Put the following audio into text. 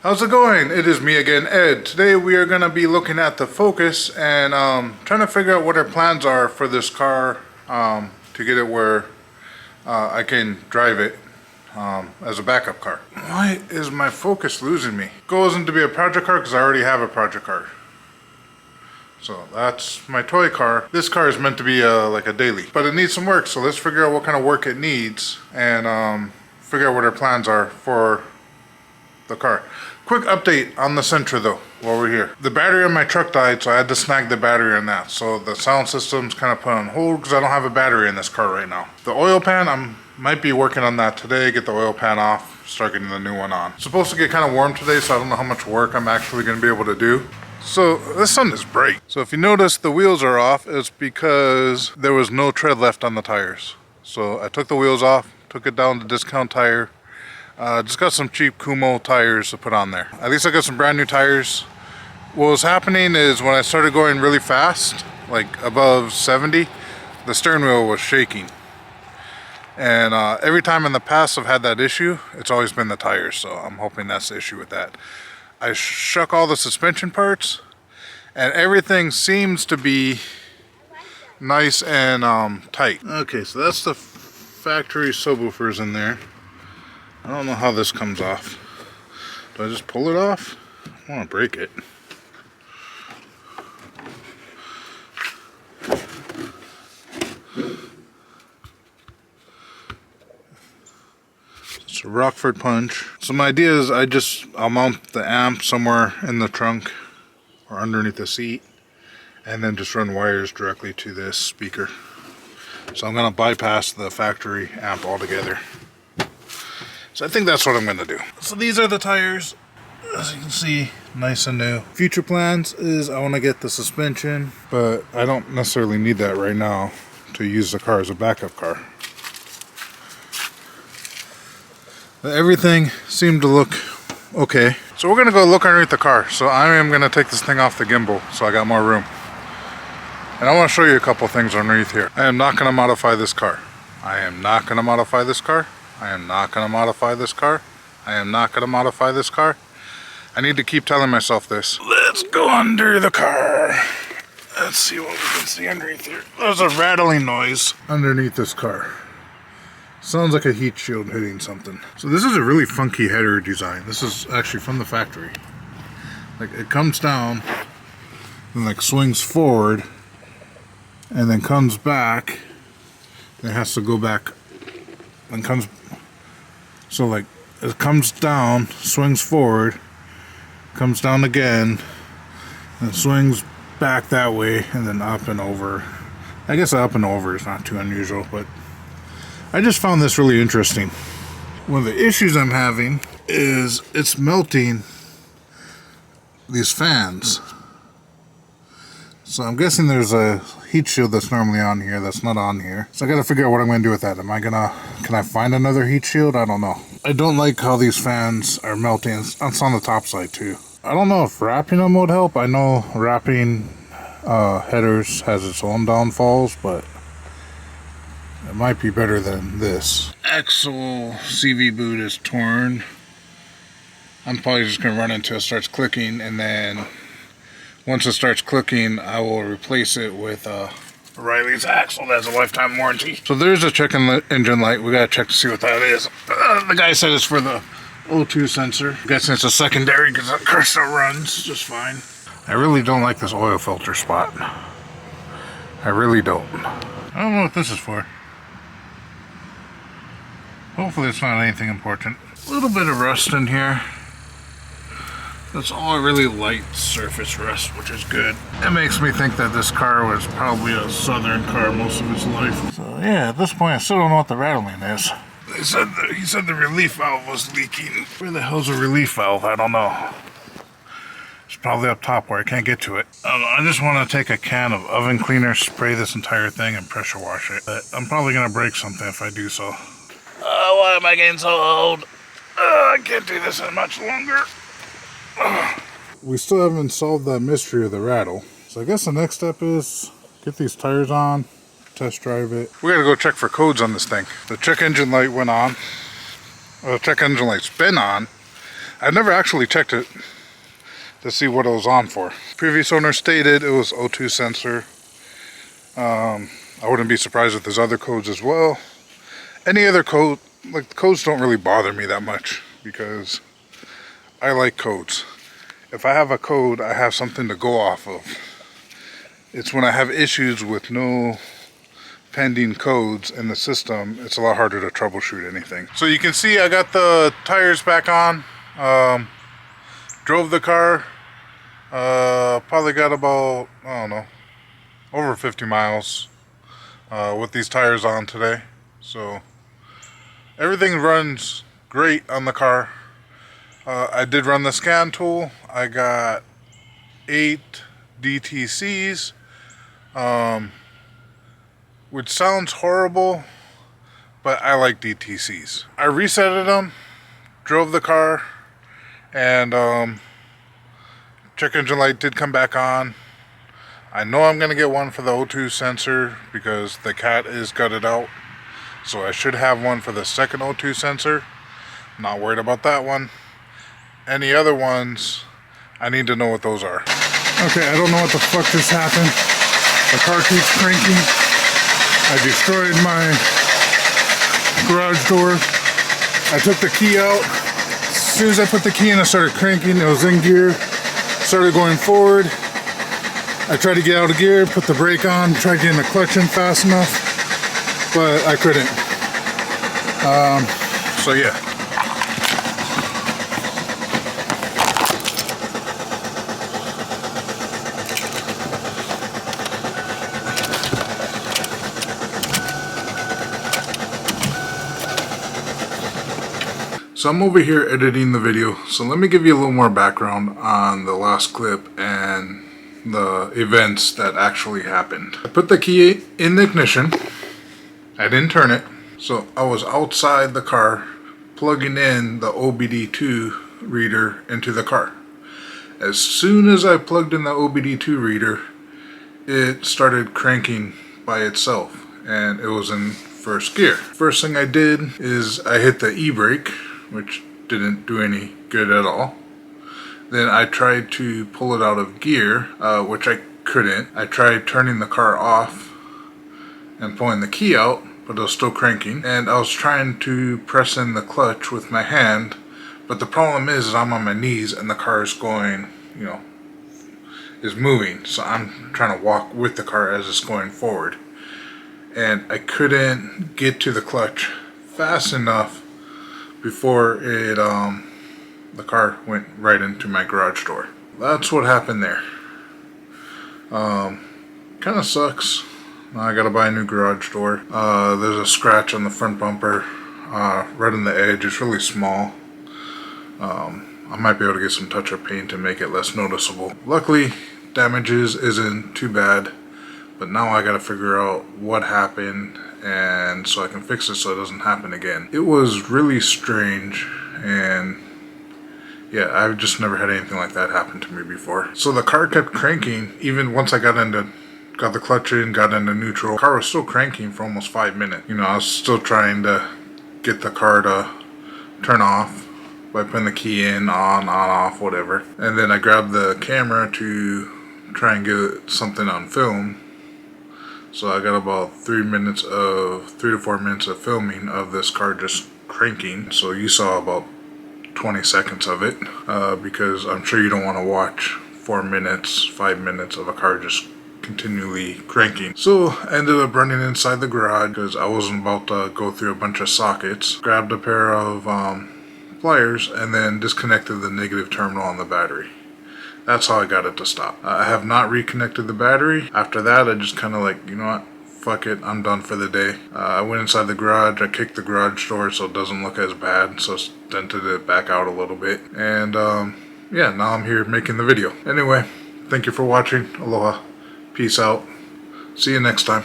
How's it going? It is me again, Ed. Today we are going to be looking at the Focus and trying to figure out what our plans are for this car to get it where I can drive it as a backup car. Why is my Focus losing me? Goal isn't to be a project car because I already have a project car. So that's my toy car. This car is meant to be like a daily, but it needs some work. So let's figure out what kind of work it needs and figure out what our plans are for the car. Quick update on the Sentra though, while we're here. The battery on my truck died, so I had to snag the battery on that. So the sound system's kind of put on hold because I don't have a battery in this car right now. The oil pan, I might be working on that today, get the oil pan off, start getting the new one on. It's supposed to get kind of warm today, so I don't know how much work I'm actually going to be able to do. So this sun is bright. So if you notice the wheels are off, it's because there was no tread left on the tires. So I took the wheels off, took it down to Discount Tire. Just got some cheap Kumo tires to put on there. At least I got some brand new tires. What was happening is when I started going really fast, like above 70, the steering wheel was shaking. And every time in the past I've had that issue, it's always been the tires. So I'm hoping that's the issue with that. I shook all the suspension parts and everything seems to be nice and tight. Okay, so that's the factory subwoofers in there. I don't know how this comes off. Do I just pull it off? I want to break it. It's a Rockford punch. So my idea is I'll mount the amp somewhere in the trunk or underneath the seat and then just run wires directly to this speaker. So I'm going to bypass the factory amp altogether. So I think that's what I'm going to do. So these are the tires, as you can see, nice and new. Future plans is I want to get the suspension, but I don't necessarily need that right now to use the car as a backup car. But everything seemed to look okay. So we're going to go look underneath the car. So I am going to take this thing off the gimbal so I got more room. And I want to show you a couple things underneath here. I am not going to modify this car. I am not going to modify this car. I am not going to modify this car. I am not going to modify this car. I need to keep telling myself this. Let's go under the car. Let's see what we can see underneath here. There's a rattling noise underneath this car. Sounds like a heat shield hitting something. So this is a really funky header design. This is actually from the factory. Like it comes down and like swings forward and then comes back. It has to go back and comes. So like it comes down, swings forward, comes down again, and swings back that way, and then up and over. I guess up and over is not too unusual, but I just found this really interesting. One of the issues I'm having is it's melting these fans. So I'm guessing there's a heat shield that's normally on here that's not on here. So I gotta figure out what I'm gonna do with that. Can I find another heat shield? I don't know. I don't like how these fans are melting. It's on the top side too. I don't know if wrapping them would help. I know wrapping headers has its own downfalls, but it might be better than this. Axle CV boot is torn. I'm probably just gonna run until it starts clicking, and then once it starts clicking, I will replace it with Riley's axle that has a lifetime warranty. So there's a check engine light. We gotta check to see what that is. The guy said it's for the O2 sensor. I'm guessing it's a secondary because the car still runs just fine. I really don't like this oil filter spot. I really don't. I don't know what this is for. Hopefully it's not anything important. A little bit of rust in here. That's all really light surface rust, which is good. It makes me think that this car was probably a Southern car most of its life. So yeah, at this point I still don't know what the rattling is. He said the relief valve was leaking. Where the hell's a relief valve? I don't know. It's probably up top where I can't get to it. I don't know, I just want to take a can of oven cleaner, spray this entire thing, and pressure wash it. But I'm probably going to break something if I do so. Why am I getting so old? I can't do this much longer. We still haven't solved that mystery of the rattle. So I guess the next step is get these tires on, test drive it. We gotta go check for codes on this thing. The check engine light went on. Well, the check engine light's been on. I never actually checked it to see what it was on for. Previous owner stated it was O2 sensor. I wouldn't be surprised if there's other codes as well. Any other code, like, codes don't really bother me that much because I like codes. If I have a code, I have something to go off of. It's when I have issues with no pending codes in the system, it's a lot harder to troubleshoot anything. So you can see I got the tires back on. Drove the car, probably got about, I don't know, over 50 miles with these tires on today. So everything runs great on the car. I did run the scan tool. I got 8 DTCs, which sounds horrible, but I like DTCs. I resetted them, drove the car, and check engine light did come back on. I know I'm gonna get one for the O2 sensor because the cat is gutted out, so I should have one for the second O2 sensor. Not worried about that one. Any other ones, I need to know what those are. Okay, I don't know what the fuck just happened. The car keeps cranking. I destroyed my garage door. I took the key out. As soon as I put the key in, it started cranking. It was in gear. Started going forward. I tried to get out of gear, put the brake on, tried getting the clutch in fast enough, but I couldn't. So yeah. So I'm over here editing the video, so let me give you a little more background on the last clip and the events that actually happened. I put the key in the ignition, I didn't turn it, so I was outside the car plugging in the OBD2 reader into the car. As soon as I plugged in the OBD2 reader, it started cranking by itself and it was in first gear. First thing I did is I hit the e-brake, which didn't do any good at all. Then I tried to pull it out of gear, which I couldn't. I tried turning the car off and pulling the key out, but it was still cranking. And I was trying to press in the clutch with my hand, but the problem is I'm on my knees and the car is going, you know, is moving. So I'm trying to walk with the car as it's going forward. And I couldn't get to the clutch fast enough before it the car went right into my garage door. That's what happened there. Kind of sucks. I gotta buy a new garage door. There's a scratch on the front bumper, right on the edge. It's really small. I might be able to get some touch-up paint to make it less noticeable. Luckily, damages isn't too bad, but now I gotta figure out what happened and so I can fix it so it doesn't happen again. It was really strange, and yeah, I've just never had anything like that happen to me before. So the car kept cranking even once I got the clutch in, got into neutral. The car was still cranking for almost 5 minutes. You know, I was still trying to get the car to turn off by putting the key in, on, off, whatever. And then I grabbed the camera to try and get something on film. So I got about 3 to 4 minutes of filming of this car just cranking. So you saw about 20 seconds of it, because I'm sure you don't want to watch 4 minutes, 5 minutes of a car just continually cranking. So I ended up running inside the garage because I wasn't about to go through a bunch of sockets. Grabbed a pair of pliers and then disconnected the negative terminal on the battery. That's how I got it to stop. I have not reconnected the battery. After that, I just kind of like, you know what, fuck it, I'm done for the day. I went inside the garage, I kicked the garage door so it doesn't look as bad, so dented it back out a little bit. And yeah, now I'm here making the video. Anyway, thank you for watching. Aloha. Peace out. See you next time.